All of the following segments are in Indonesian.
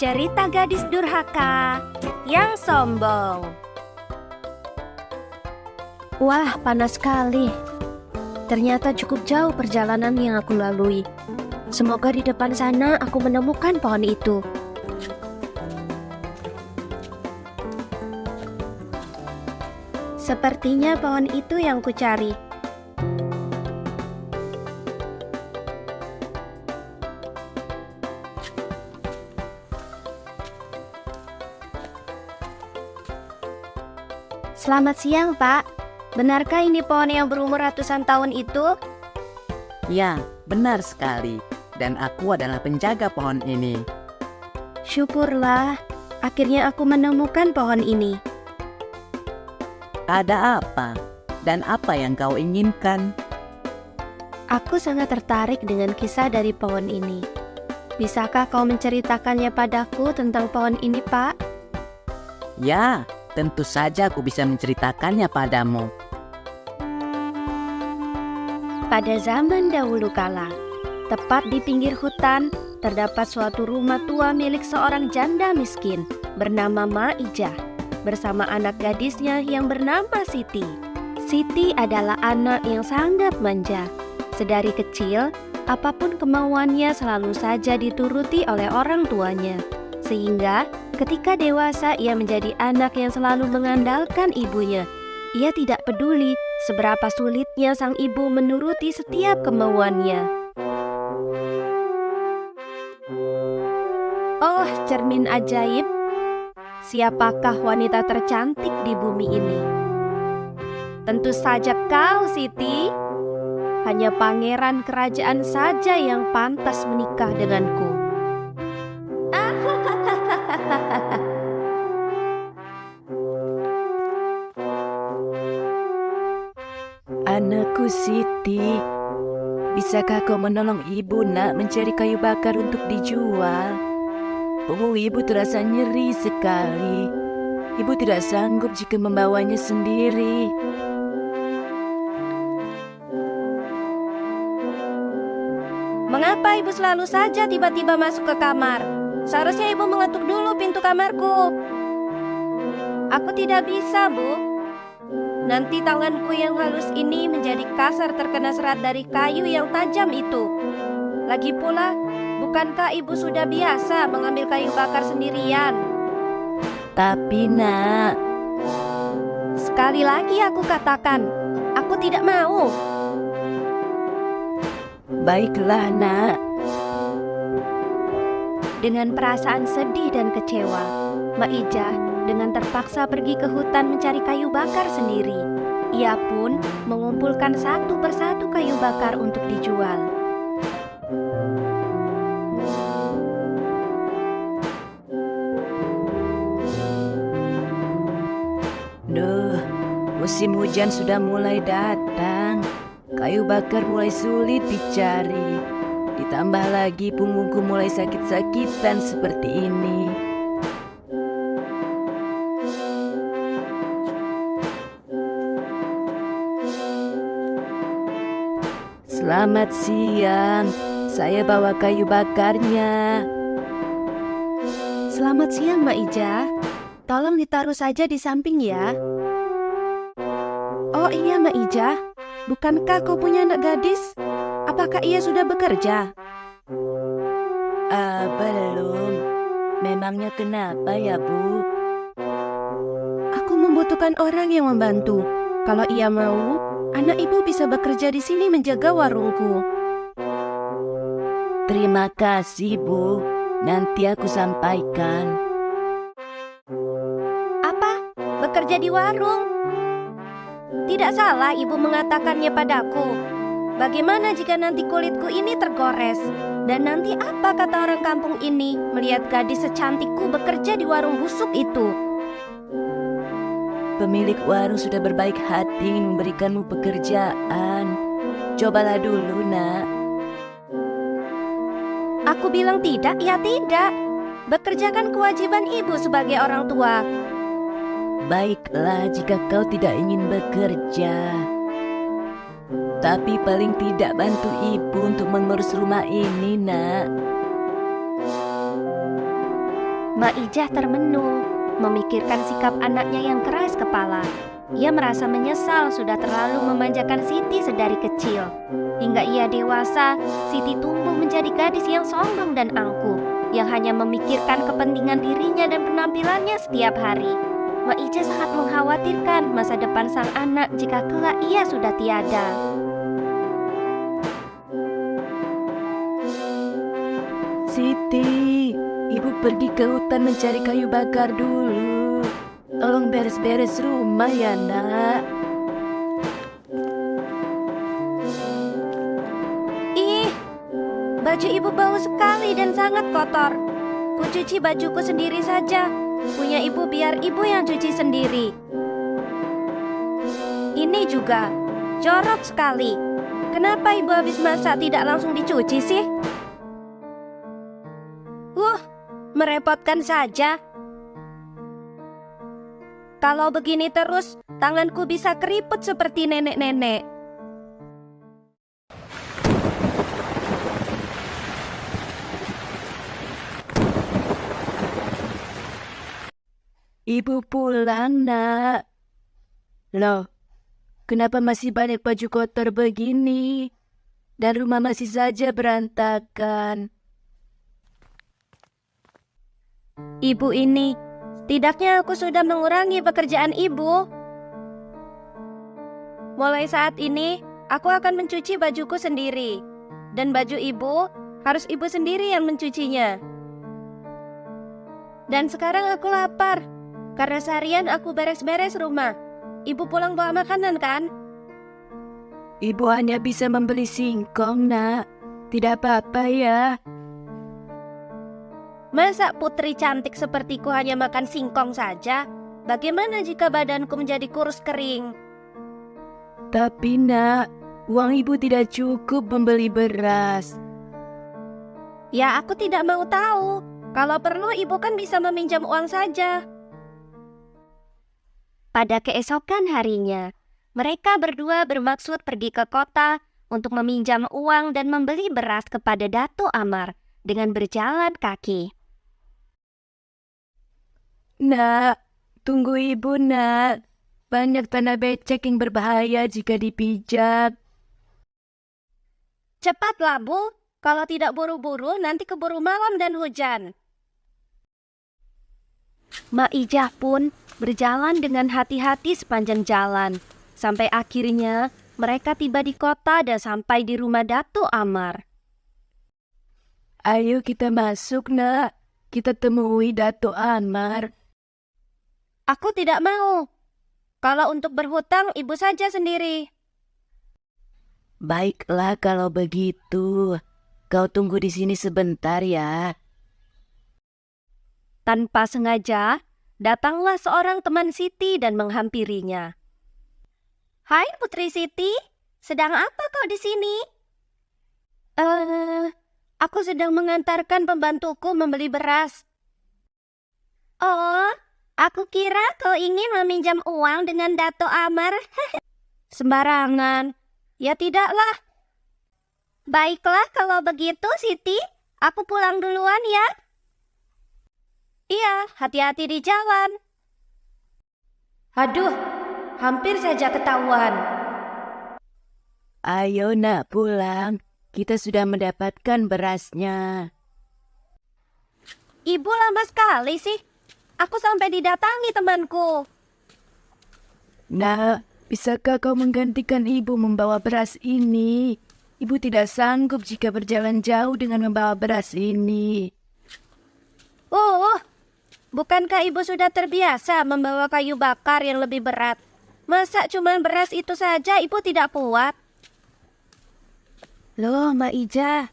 Cerita gadis durhaka yang sombong. Wah, panas sekali. Ternyata cukup jauh perjalanan yang aku lalui. Semoga di depan sana aku menemukan pohon itu. Sepertinya pohon itu yang kucari. Selamat siang, Pak. Benarkah ini pohon yang berumur ratusan tahun itu? Ya, benar sekali. Dan aku adalah penjaga pohon ini. Syukurlah, akhirnya aku menemukan pohon ini. Ada apa? Dan apa yang kau inginkan? Aku sangat tertarik dengan kisah dari pohon ini. Bisakah kau menceritakannya padaku tentang pohon ini, Pak? Ya, tentu saja aku bisa menceritakannya padamu. Pada zaman dahulu kala, tepat di pinggir hutan, terdapat suatu rumah tua milik seorang janda miskin bernama Maijah bersama anak gadisnya yang bernama Siti. Siti adalah anak yang sangat manja. Sedari kecil, apapun kemauannya selalu saja dituruti oleh orang tuanya. Sehingga ketika dewasa ia menjadi anak yang selalu mengandalkan ibunya. Ia tidak peduli seberapa sulitnya sang ibu menuruti setiap kemauannya. Oh, cermin ajaib. Siapakah wanita tercantik di bumi ini? Tentu saja kau, Siti. Hanya pangeran kerajaan saja yang pantas menikah denganku. Anakku Siti, bisakah kau menolong ibu nak mencari kayu bakar untuk dijual? Punggung ibu terasa nyeri sekali. Ibu tidak sanggup jika membawanya sendiri. Mengapa ibu selalu saja tiba-tiba masuk ke kamar? Seharusnya ibu mengetuk dulu pintu kamarku. Aku tidak bisa, Bu. Nanti tanganku yang halus ini menjadi kasar terkena serat dari kayu yang tajam itu. Lagi pula, bukankah ibu sudah biasa mengambil kayu bakar sendirian? Tapi nak, Sekali lagi aku katakan, aku tidak mau. baiklah nak. Dengan perasaan sedih dan kecewa, Maijah dengan terpaksa pergi ke hutan mencari kayu bakar sendiri. Ia pun mengumpulkan satu persatu kayu bakar untuk dijual. Duh, musim hujan sudah mulai datang. Kayu bakar mulai sulit dicari. Ditambah lagi punggungku mulai sakit-sakitan seperti ini. Selamat siang, saya bawa kayu bakarnya. Selamat siang, Maijah. Tolong ditaruh saja di samping ya. Oh iya, Maijah. Bukankah kau punya anak gadis? Apakah ia sudah bekerja? Belum. Memangnya kenapa ya, Bu? Aku membutuhkan orang yang membantu. Kalau ia mau, anak ibu bisa bekerja di sini menjaga warungku. Terima kasih, Bu. Nanti aku sampaikan. Apa? Bekerja di warung? Tidak salah ibu mengatakannya padaku. Bagaimana jika nanti kulitku ini tergores? Dan nanti apa kata orang kampung ini melihat gadis secantikku bekerja di warung busuk itu? Pemilik warung sudah berbaik hati ingin memberikanmu pekerjaan. Cobalah dulu, nak. Aku bilang tidak, ya tidak. Bekerja kan kewajiban ibu sebagai orang tua. Baiklah jika kau tidak ingin bekerja. Tapi paling tidak bantu ibu untuk mengurus rumah ini, nak. Mak Ijah termenung, memikirkan sikap anaknya yang keras kepala. Ia merasa menyesal sudah terlalu memanjakan Siti sedari kecil. Hingga ia dewasa, Siti tumbuh menjadi gadis yang sombong dan angkuh, yang hanya memikirkan kepentingan dirinya dan penampilannya setiap hari. Mak Ijah sangat mengkhawatirkan masa depan sang anak jika kelak ia sudah tiada. Siti, ibu pergi ke hutan mencari kayu bakar dulu. Tolong beres-beres rumah ya, nak. Ih, baju ibu bau sekali dan sangat kotor. Ku cuci bajuku sendiri saja. Punya ibu biar ibu yang cuci sendiri. Ini juga jorok sekali. Kenapa ibu habis masak tidak langsung dicuci sih? Merepotkan saja. Kalau begini terus, tanganku bisa keriput seperti nenek-nenek. Ibu pulang, nak. Loh, kenapa masih banyak baju kotor begini? Dan rumah masih saja berantakan. Ibu ini, setidaknya aku sudah mengurangi pekerjaan ibu. Mulai saat ini, aku akan mencuci bajuku sendiri. Dan baju ibu, harus ibu sendiri yang mencucinya. Dan sekarang aku lapar, karena seharian aku beres-beres rumah. Ibu pulang bawa makanan kan? Ibu hanya bisa membeli singkong, nak. Tidak apa-apa ya. Masa putri cantik sepertiku hanya makan singkong saja? Bagaimana jika badanku menjadi kurus kering? Tapi, nak, uang ibu tidak cukup membeli beras. Ya, aku tidak mau tahu. Kalau perlu, ibu kan bisa meminjam uang saja. Pada keesokan harinya, mereka berdua bermaksud pergi ke kota untuk meminjam uang dan membeli beras kepada Dato' Amar dengan berjalan kaki. Nak, tunggu ibu, nak. Banyak tanah becek yang berbahaya jika dipijak. Cepatlah, Bu. Kalau tidak buru-buru, nanti keburu malam dan hujan. Mak Ijah pun berjalan dengan hati-hati sepanjang jalan. Sampai akhirnya mereka tiba di kota dan sampai di rumah Dato' Amar. Ayo kita masuk, nak. Kita temui Dato' Amar. Aku tidak mau. Kalau untuk berhutang, ibu saja sendiri. Baiklah kalau begitu. Kau tunggu di sini sebentar ya. Tanpa sengaja, datanglah seorang teman Siti dan menghampirinya. Hai Putri Siti, sedang apa kau di sini? Aku sedang mengantarkan pembantuku membeli beras. Oh, aku kira kau ingin meminjam uang dengan Dato' Amar. Sembarangan. Ya tidaklah. Baiklah kalau begitu Siti, aku pulang duluan ya. Iya, hati-hati di jalan. Aduh, hampir saja ketahuan. Ayo nak pulang. Kita sudah mendapatkan berasnya. Ibu lama sekali sih. Aku sampai didatangi temanku. Nak, bisakah kau menggantikan ibu membawa beras ini? Ibu tidak sanggup jika berjalan jauh dengan membawa beras ini. Bukankah ibu sudah terbiasa membawa kayu bakar yang lebih berat? Masa cuma beras itu saja ibu tidak kuat? Loh, Mbak Ijah,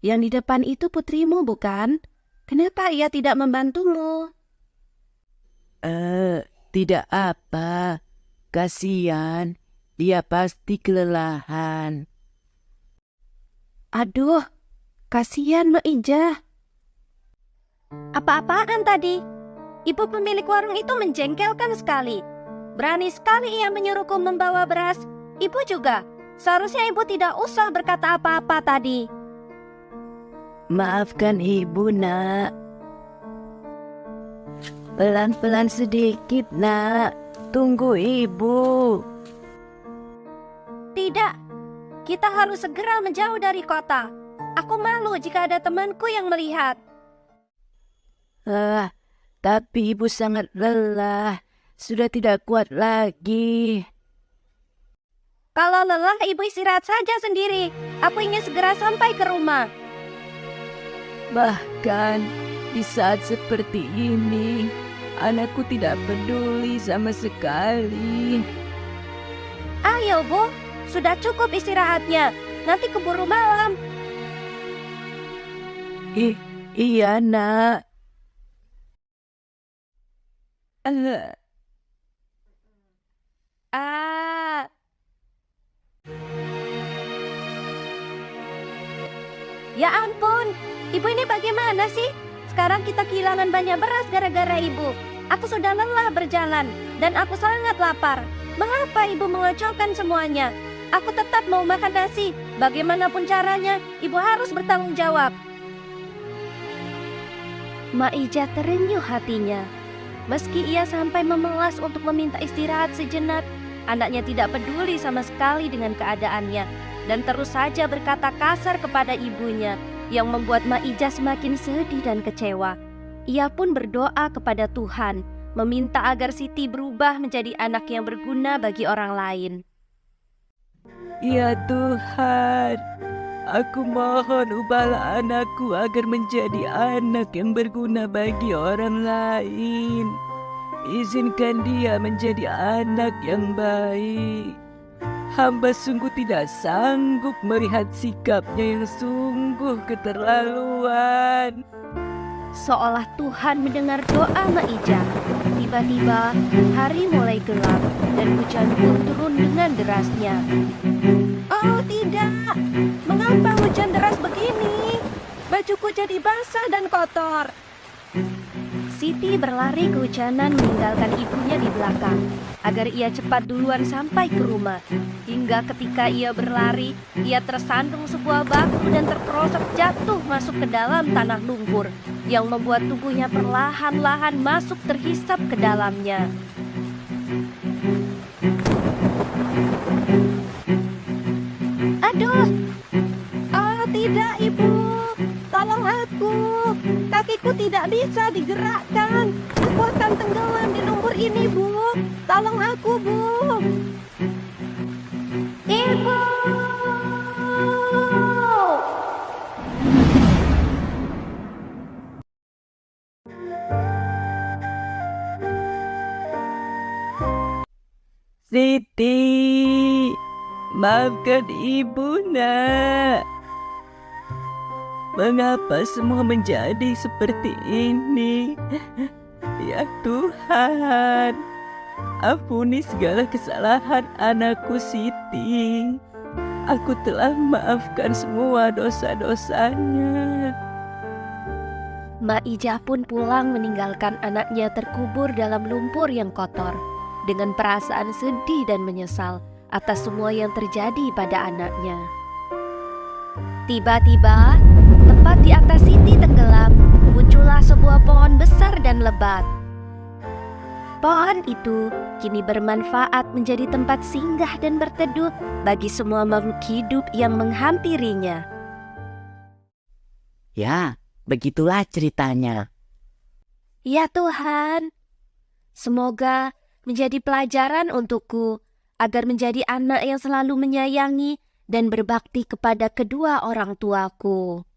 yang di depan itu putrimu bukan? Kenapa ia tidak membantumu? Tidak apa. Kasihan, dia pasti kelelahan. Aduh, kasihan Mbak Ijah. Apa-apaan tadi? Ibu pemilik warung itu menjengkelkan sekali. Berani sekali ia menyuruhku membawa beras. Ibu juga. Seharusnya ibu tidak usah berkata apa-apa tadi. Maafkan ibu, nak. Pelan-pelan sedikit, nak. Tunggu ibu. Tidak, kita harus segera menjauh dari kota. Aku malu jika ada temanku yang melihat. Tapi ibu sangat lelah. Sudah tidak kuat lagi. Kalau lelah, ibu istirahat saja sendiri. Aku ingin segera sampai ke rumah. Bahkan di saat seperti ini, anakku tidak peduli sama sekali. Ayo, Bu. Sudah cukup istirahatnya. Nanti keburu malam. Iya, nak. Ya ampun, ibu ini bagaimana sih? Sekarang kita kehilangan banyak beras gara-gara ibu. Aku sudah lelah berjalan dan aku sangat lapar. Mengapa ibu mengocokkan semuanya? Aku tetap mau makan nasi. Bagaimanapun caranya, ibu harus bertanggung jawab. Maija terenyuh hatinya. Meski ia sampai memelas untuk meminta istirahat sejenak, anaknya tidak peduli sama sekali dengan keadaannya dan terus saja berkata kasar kepada ibunya yang membuat Maija semakin sedih dan kecewa. Ia pun berdoa kepada Tuhan, meminta agar Siti berubah menjadi anak yang berguna bagi orang lain. Ya Tuhan, aku mohon ubahlah anakku agar menjadi anak yang berguna bagi orang lain. Izinkan dia menjadi anak yang baik. Hamba sungguh tidak sanggup melihat sikapnya yang sungguh keterlaluan. Seolah Tuhan mendengar doa Maija. Tiba-tiba hari mulai gelap dan hujan pun turun dengan derasnya. Oh tidak, mengapa hujan deras begini? Bajuku jadi basah dan kotor. Siti berlari kehujanan meninggalkan ibunya di belakang agar ia cepat duluan sampai ke rumah. Hingga ketika ia berlari, ia tersandung sebuah batu dan terperosok jatuh masuk ke dalam tanah lumpur yang membuat tubuhnya perlahan-lahan masuk terhisap ke dalamnya. Aduh! Oh tidak, ibu! Tolong aku! Kakiku tidak bisa digerakkan. Aku akan tenggelam di lumpur ini, Bu. Tolong aku, Bu. Ibu! Siti, maafkan ibu, nak. Mengapa semua menjadi seperti ini? Ya Tuhan, ampuni segala kesalahan anakku Siti. Aku telah maafkan semua dosa-dosanya. Maija pun pulang meninggalkan anaknya terkubur dalam lumpur yang kotor dengan perasaan sedih dan menyesal atas semua yang terjadi pada anaknya. Tiba-tiba, tepat di atas Siti tenggelam, muncullah sebuah pohon besar dan lebat. Pohon itu kini bermanfaat menjadi tempat singgah dan berteduh bagi semua makhluk hidup yang menghampirinya. Ya, begitulah ceritanya. Ya Tuhan, semoga menjadi pelajaran untukku agar menjadi anak yang selalu menyayangi dan berbakti kepada kedua orang tuaku.